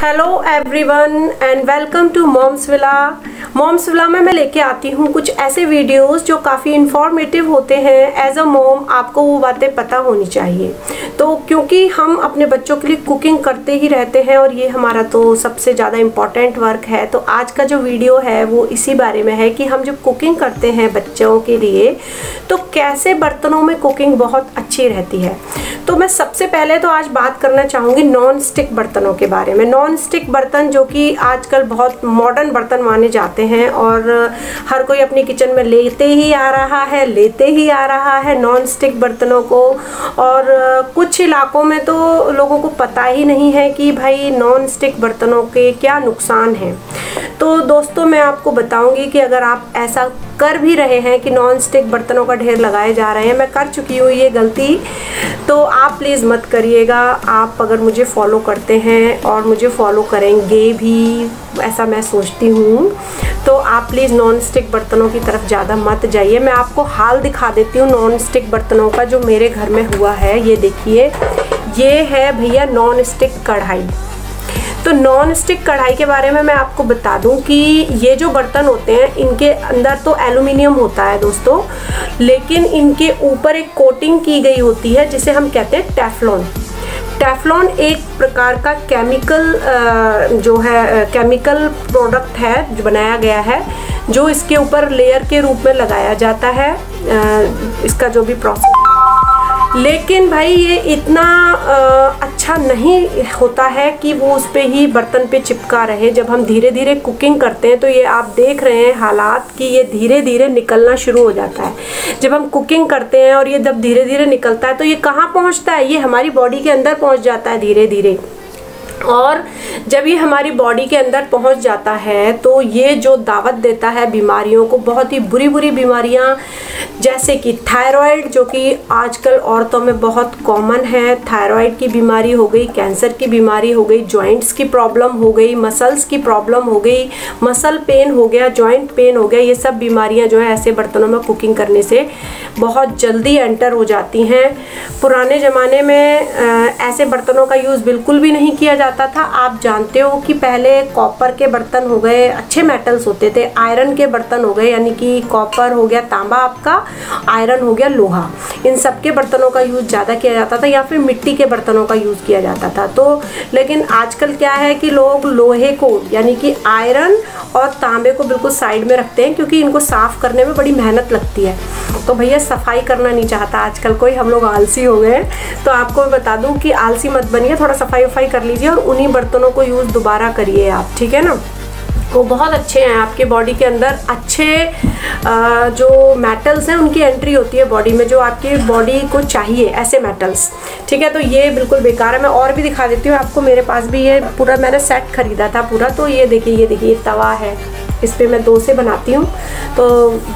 Hello everyone and welcome to Mom's Villa. Mom's Villa में मैं लेके आती हूँ कुछ ऐसे वीडियोस जो काफ़ी इंफॉर्मेटिव होते हैं। एज अ मॉम आपको वो बातें पता होनी चाहिए। तो क्योंकि हम अपने बच्चों के लिए कुकिंग करते ही रहते हैं और ये हमारा तो सबसे ज़्यादा इम्पॉर्टेंट वर्क है, तो आज का जो वीडियो है वो इसी बारे में है कि हम जब कुकिंग करते हैं बच्चों के लिए तो कैसे बर्तनों में कुकिंग बहुत अच्छी रहती है। तो मैं सबसे पहले तो आज बात करना चाहूँगी नॉन स्टिक बर्तनों के बारे में। नॉन स्टिक बर्तन जो कि आजकल बहुत मॉडर्न बर्तन माने जाते हैं और हर कोई अपनी किचन में लेते ही आ रहा है नॉन स्टिक बर्तनों को। और कुछ इलाकों में तो लोगों को पता ही नहीं है कि भाई नॉन स्टिक बर्तनों के क्या नुकसान हैं। तो दोस्तों मैं आपको बताऊंगी कि अगर आप ऐसा कर भी रहे हैं कि नॉन स्टिक बर्तनों का ढेर लगाए जा रहे हैं, मैं कर चुकी हूँ ये गलती, तो आप प्लीज़ मत करिएगा। आप अगर मुझे फॉलो करते हैं और मुझे फॉलो करेंगे भी, ऐसा मैं सोचती हूँ, तो आप प्लीज़ नॉन स्टिक बर्तनों की तरफ ज़्यादा मत जाइए। मैं आपको हाल दिखा देती हूँ नॉन स्टिक बर्तनों का जो मेरे घर में हुआ है। ये देखिए, ये है भैया नॉन स्टिक कढ़ाई। तो नॉन स्टिक कढ़ाई के बारे में मैं आपको बता दूं कि ये जो बर्तन होते हैं इनके अंदर तो एल्युमिनियम होता है दोस्तों, लेकिन इनके ऊपर एक कोटिंग की गई होती है जिसे हम कहते हैं टेफ्लॉन। टेफ्लॉन एक प्रकार का केमिकल प्रोडक्ट है जो बनाया गया है, जो इसके ऊपर लेयर के रूप में लगाया जाता है इसका जो भी प्रोसेस। लेकिन भाई ये इतना अच्छा नहीं होता है कि वो उस पे ही बर्तन पे चिपका रहे। जब हम धीरे धीरे कुकिंग करते हैं तो ये आप देख रहे हैं हालात कि ये धीरे धीरे निकलना शुरू हो जाता है। जब हम कुकिंग करते हैं और ये जब धीरे धीरे निकलता है तो ये कहाँ पहुँचता है, ये हमारी बॉडी के अंदर पहुँच जाता है धीरे धीरे। और जब ये हमारी बॉडी के अंदर पहुंच जाता है तो ये जो दावत देता है बीमारियों को, बहुत ही बुरी बुरी बीमारियां जैसे कि थायराइड, जो कि आजकल औरतों में बहुत कॉमन है। थायराइड की बीमारी हो गई, कैंसर की बीमारी हो गई, जॉइंट्स की प्रॉब्लम हो गई, मसल्स की प्रॉब्लम हो गई, मसल पेन हो गया, जॉइंट पेन हो गया। ये सब बीमारियां जो है ऐसे बर्तनों में कुकिंग करने से बहुत जल्दी एंटर हो जाती हैं। पुराने ज़माने में ऐसे बर्तनों का यूज़ बिल्कुल भी नहीं किया जाता था। आप जानते हो कि पहले कॉपर के बर्तन हो गए, अच्छे मेटल्स होते थे, आयरन के बर्तन हो गए, यानी कि कॉपर हो गया तांबा आपका, आयरन हो गया लोहा, इन सब के बर्तनों का यूज़ ज़्यादा किया जाता था, या फिर मिट्टी के बर्तनों का यूज़ किया जाता था। तो लेकिन आजकल क्या है कि लोग लोहे को यानी कि आयरन और तांबे को बिल्कुल साइड में रखते हैं, क्योंकि इनको साफ़ करने में बड़ी मेहनत लगती है। तो भैया सफाई करना नहीं चाहता आजकल कोई, हम लोग आलसी हो गए। तो आपको मैं बता दूं कि आलसी मत बनिए, थोड़ा सफाई वफाई कर लीजिए और उन्हीं बर्तनों को यूज़ दोबारा करिए आप, ठीक है ना। वो बहुत अच्छे हैं, आपके बॉडी के अंदर अच्छे जो मेटल्स हैं उनकी एंट्री होती है बॉडी में, जो आपकी बॉडी को चाहिए ऐसे मेटल्स, ठीक है। तो ये बिल्कुल बेकार है। मैं और भी दिखा देती हूँ आपको, मेरे पास भी ये पूरा मैंने सेट खरीदा था पूरा। तो ये देखिए, ये तवा है, इस पर मैं डोसे बनाती हूँ। तो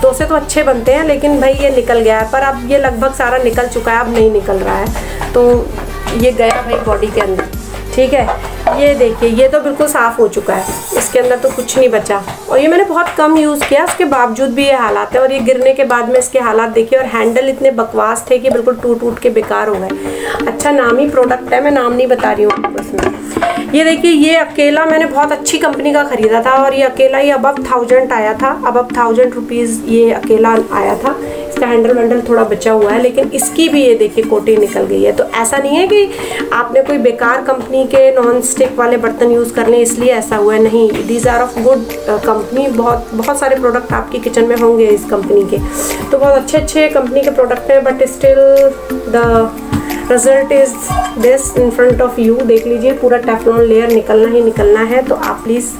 डोसे तो अच्छे बनते हैं, लेकिन भाई ये निकल गया है, पर अब ये लगभग सारा निकल चुका है, अब नहीं निकल रहा है। तो ये गया भाई बॉडी के अंदर, ठीक है। ये देखिए, ये तो बिल्कुल साफ़ हो चुका है, इसके अंदर तो कुछ नहीं बचा। और ये मैंने बहुत कम यूज़ किया, उसके बावजूद भी ये हालात है। और ये गिरने के बाद में इसके हालात देखिए, और हैंडल इतने बकवास थे कि बिल्कुल टूट के बेकार हो गए। अच्छा नामी प्रोडक्ट है, मैं नाम नहीं बता रही हूँ उसमें। ये देखिए, ये अकेला मैंने बहुत अच्छी कंपनी का ख़रीदा था और ये अकेला ही अबव 1000 आया था, अबव 1000 रुपीज़ ये अकेला आया था। इसका हैंडल वैंडल थोड़ा बचा हुआ है, लेकिन इसकी भी ये देखिए कोटिंग निकल गई है। तो ऐसा नहीं है कि आपने कोई बेकार कंपनी के नॉन स्टिक वाले बर्तन यूज़ कर लें इसलिए ऐसा हुआ है, नहीं। These are of good company. बहुत सारे प्रोडक्ट आपकी किचन में होंगे इस कंपनी के, तो बहुत अच्छे कंपनी के प्रोडक्ट हैं, but still the result is this in front of you. देख लीजिए, पूरा टेफ्लॉन लेयर निकलना ही निकलना है। तो आप प्लीज़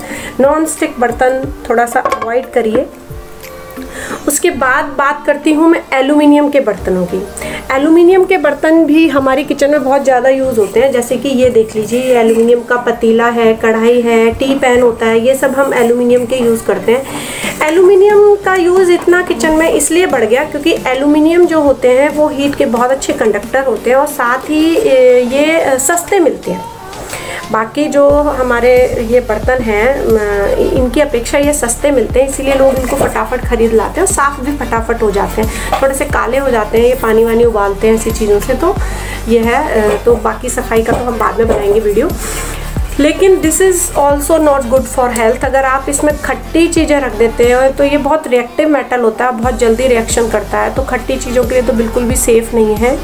नॉन स्टिक बर्तन थोड़ा सा अवॉइड करिए। उसके बाद बात करती हूँ मैं एल्युमिनियम के बर्तनों की। एल्युमिनियम के बर्तन भी हमारी किचन में बहुत ज़्यादा यूज़ होते हैं, जैसे कि ये देख लीजिए, ये एल्युमिनियम का पतीला है, कढ़ाई है, टी पैन होता है, ये सब हम एल्युमिनियम के यूज़ करते हैं। एल्युमिनियम का यूज़ इतना किचन में इसलिए बढ़ गया क्योंकि एल्युमिनियम जो होते हैं वो हीट के बहुत अच्छे कंडक्टर होते हैं और साथ ही ये सस्ते मिलते हैं। बाकी जो हमारे ये बर्तन हैं इनकी अपेक्षा ये सस्ते मिलते हैं, इसीलिए लोग इनको फटाफट ख़रीद लाते हैं और साफ़ भी फटाफट हो जाते हैं। थोड़े से काले हो जाते हैं ये पानी वानी उबालते हैं ऐसी चीज़ों से, तो ये है। तो बाकी सफाई का तो हम बाद में बनाएंगे वीडियो। लेकिन this is also not good for health. अगर आप इसमें खट्टी चीज़ें रख देते हैं तो ये बहुत रिएक्टिव मेटल होता है, बहुत जल्दी रिएक्शन करता है, तो खट्टी चीज़ों के लिए तो बिल्कुल भी सेफ़ नहीं है।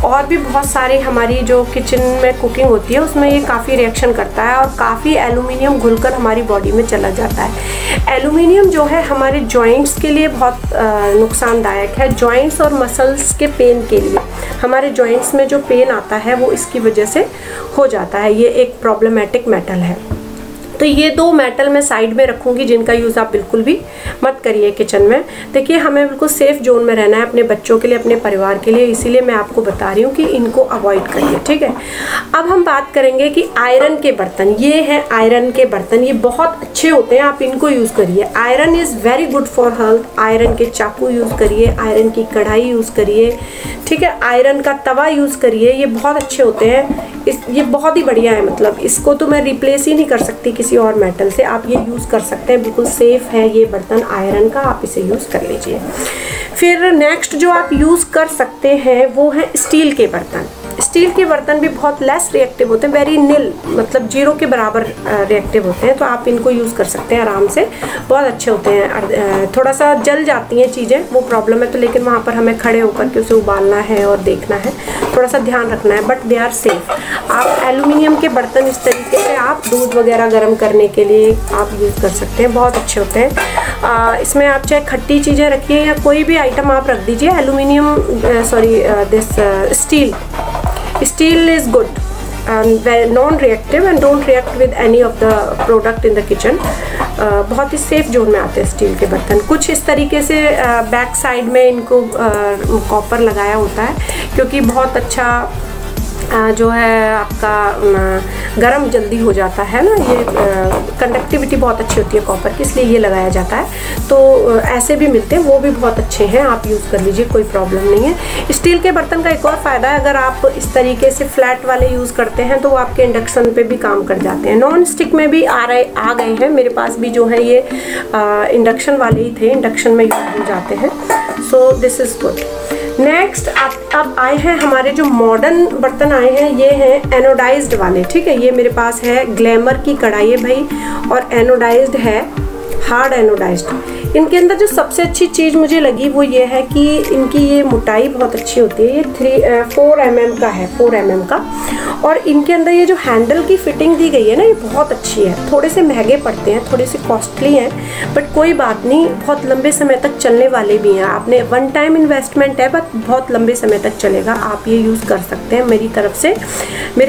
और भी बहुत सारी हमारी जो किचन में कुकिंग होती है उसमें ये काफ़ी रिएक्शन करता है और काफ़ी एल्यूमिनियम घुलकर हमारी बॉडी में चला जाता है। एल्यूमिनियम जो है हमारे जॉइंट्स के लिए बहुत नुकसानदायक है, जॉइंट्स और मसल्स के पेन के लिए। हमारे जॉइंट्स में जो पेन आता है वो इसकी वजह से हो जाता है, ये एक प्रॉब्लमेटिक मेटल है। तो ये दो मेटल मैं साइड में रखूँगी जिनका यूज़ आप बिल्कुल भी मत करिए किचन में। देखिए हमें बिल्कुल सेफ़ जोन में रहना है अपने बच्चों के लिए, अपने परिवार के लिए, इसीलिए मैं आपको बता रही हूँ कि इनको अवॉइड करिए, ठीक है। अब हम बात करेंगे कि आयरन के बर्तन, ये हैं आयरन के बर्तन, ये बहुत अच्छे होते हैं, आप इनको यूज़ करिए। Iron is very good for health. Iron के चाकू यूज़ करिए, आयरन की कढ़ाई यूज़ करिए, ठीक है। आयरन का तवा यूज़ करिए, ये बहुत अच्छे होते हैं। ये बहुत ही बढ़िया है, मतलब इसको तो मैं रिप्लेस ही नहीं कर सकती किसी और मेटल से। आप ये यूज़ कर सकते हैं, बिल्कुल सेफ़ है ये बर्तन आयरन का, आप इसे यूज़ कर लीजिए। फिर नेक्स्ट जो आप यूज़ कर सकते हैं वो है स्टील के बर्तन। स्टील के बर्तन भी बहुत लेस रिएक्टिव होते हैं, वेरी निल, मतलब जीरो के बराबर रिएक्टिव होते हैं, तो आप इनको यूज़ कर सकते हैं आराम से, बहुत अच्छे होते हैं। थोड़ा सा जल जाती हैं चीज़ें, वो प्रॉब्लम है, तो लेकिन वहाँ पर हमें खड़े होकर के उसे उबालना है और देखना है, थोड़ा सा ध्यान रखना है, बट दे आर सेफ। आप एल्यूमिनियम के बर्तन इस तरीके से आप दूध वगैरह गर्म करने के लिए आप यूज़ कर सकते हैं, बहुत अच्छे होते हैं। इसमें आप चाहे खट्टी चीज़ें रखिए या कोई भी आइटम आप रख दीजिए, aluminium steel is good and non-reactive and don't react with any of the product in the kitchen। बहुत ही सेफ जोन में आते हैं स्टील के बर्तन। कुछ इस तरीके से बैक साइड में इनको कॉपर लगाया होता है, क्योंकि बहुत अच्छा जो है आपका गर्म जल्दी हो जाता है ना, ये कंडक्टिविटी बहुत अच्छी होती है कॉपर की, इसलिए ये लगाया जाता है। तो ऐसे भी मिलते हैं, वो भी बहुत अच्छे हैं, आप यूज़ कर लीजिए, कोई प्रॉब्लम नहीं है। स्टील के बर्तन का एक और फ़ायदा है, अगर आप इस तरीके से फ्लैट वाले यूज़ करते हैं तो वो आपके इंडक्शन पे भी काम कर जाते हैं। नॉन स्टिक में भी आ गए हैं, मेरे पास भी जो है ये इंडक्शन वाले ही थे, इंडक्शन में यूज़ हो जाते हैं। So this is good. Next अब आए हैं हमारे जो मॉडर्न बर्तन आए हैं, ये हैं एनोडाइज्ड वाले, ठीक है। ये मेरे पास है ग्लैमर की कढ़ाई है भाई, और एनोडाइज्ड है, हार्ड एनोडाइज्ड। इनके अंदर जो सबसे अच्छी चीज़ मुझे लगी वो ये है कि इनकी ये मोटाई बहुत अच्छी होती है। ये 4 mm का है, 4 mm का, और इनके अंदर ये जो हैंडल की फिटिंग दी गई है ना, ये बहुत अच्छी है। थोड़े से महंगे पड़ते हैं, थोड़े से कॉस्टली हैं, बट कोई बात नहीं, बहुत लंबे समय तक चलने वाले भी हैं। आपने वन टाइम इन्वेस्टमेंट है, बट बहुत लंबे समय तक चलेगा, आप ये यूज़ कर सकते हैं। मेरी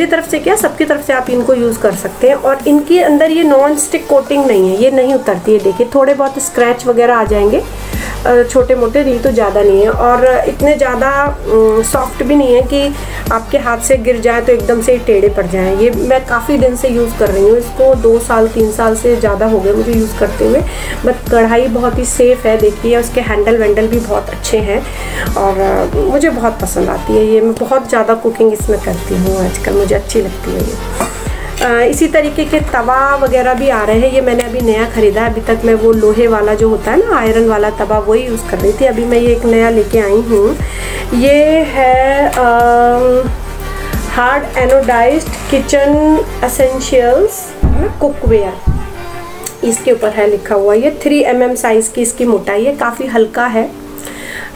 तरफ से क्या, सबकी तरफ से आप इनको यूज़ कर सकते हैं। और इनके अंदर ये नॉन स्टिक कोटिंग नहीं है, ये नहीं उतरती है। देखिए थोड़े बहुत स्क्रैच वगैरह आ जाएंगे, छोटे मोटे, नहीं तो ज़्यादा नहीं है, और इतने ज़्यादा सॉफ्ट भी नहीं है कि आपके हाथ से गिर जाए तो एकदम से ही टेढ़े पड़ जाएं। ये मैं काफ़ी दिन से यूज़ कर रही हूँ इसको, 2 साल 3 साल से ज़्यादा हो गए मुझे यूज़ करते हुए। बट कढ़ाई बहुत ही सेफ़ है, देखिए उसके हैंडल वैंडल भी बहुत अच्छे हैं, और मुझे बहुत पसंद आती है ये। मैं बहुत ज़्यादा कुकिंग इसमें करती हूँ आजकल, मुझे अच्छी लगती है ये। इसी तरीके के तवा वगैरह भी आ रहे हैं, ये मैंने अभी नया ख़रीदा है। अभी तक मैं वो लोहे वाला जो होता है ना, आयरन वाला तवा, वही यूज़ कर रही थी। अभी मैं ये एक नया लेके आई हूँ, ये है hard anodised kitchen essentials cookware, इसके ऊपर है लिखा हुआ। ये 3 mm साइज़ की इसकी मोटाई है, काफ़ी हल्का है।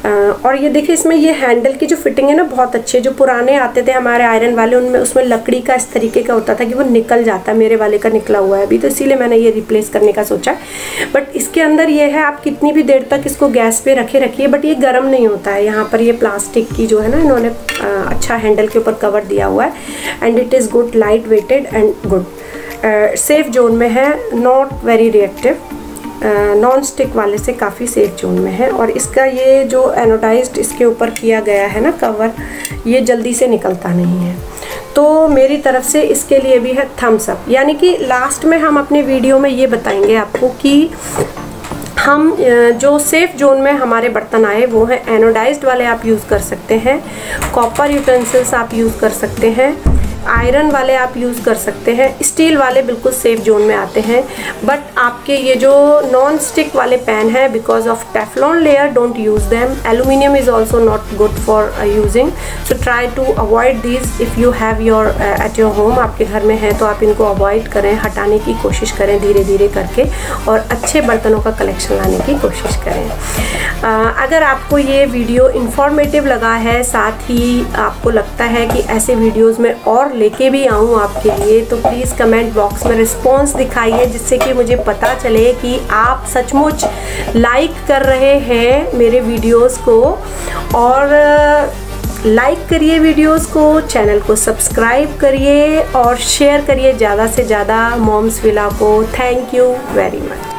और ये देखिए इसमें ये हैंडल की जो फिटिंग है ना बहुत अच्छी है। जो पुराने आते थे हमारे आयरन वाले, उनमें उसमें लकड़ी का इस तरीके का होता था कि वो निकल जाता है, मेरे वाले का निकला हुआ है अभी, तो इसीलिए मैंने ये रिप्लेस करने का सोचा है। बट इसके अंदर ये है, आप कितनी भी देर तक इसको गैस पे रखिए, बट ये गर्म नहीं होता है। यहाँ पर ये प्लास्टिक की जो है ना, इन्होंने अच्छा हैंडल के ऊपर कवर दिया हुआ है, and it is good, light weighted and good, safe zone में है, not very reactive, non stick वाले से काफ़ी सेफ जोन में है। और इसका ये जो एनोडाइज्ड इसके ऊपर किया गया है ना कवर, ये जल्दी से निकलता नहीं है। तो मेरी तरफ से इसके लिए भी है थम्स अप। यानी कि लास्ट में हम अपने वीडियो में ये बताएंगे आपको कि हम जो सेफ जोन में हमारे बर्तन आए वो है एनोडाइज्ड वाले, आप यूज़ कर सकते हैं। कॉपर यूटेंसिल्स आप यूज़ कर सकते हैं। आयरन वाले आप यूज़ कर सकते हैं, स्टील वाले बिल्कुल सेफ जोन में आते हैं। बट आपके ये जो नॉन स्टिक वाले पैन है, because of Teflon layer, don't use them. Aluminium is also not good for using, so try to avoid this if you have your at your home. आपके घर में है तो आप इनको अवॉइड करें, हटाने की कोशिश करें धीरे धीरे करके, और अच्छे बर्तनों का कलेक्शन लाने की कोशिश करें। अगर आपको ये वीडियो इंफॉर्मेटिव लगा है, साथ ही आपको लगता है कि ऐसे वीडियोस में और लेके भी आऊँ आपके लिए, तो प्लीज़ कमेंट बॉक्स में रिस्पॉन्स दिखाइए, जिससे कि मुझे पता चले कि आप सचमुच लाइक कर रहे हैं मेरे वीडियोस को। और लाइक करिए वीडियोस को, चैनल को सब्सक्राइब करिए और शेयर करिए ज़्यादा से ज़्यादा मॉम्स विला को। Thank you very much.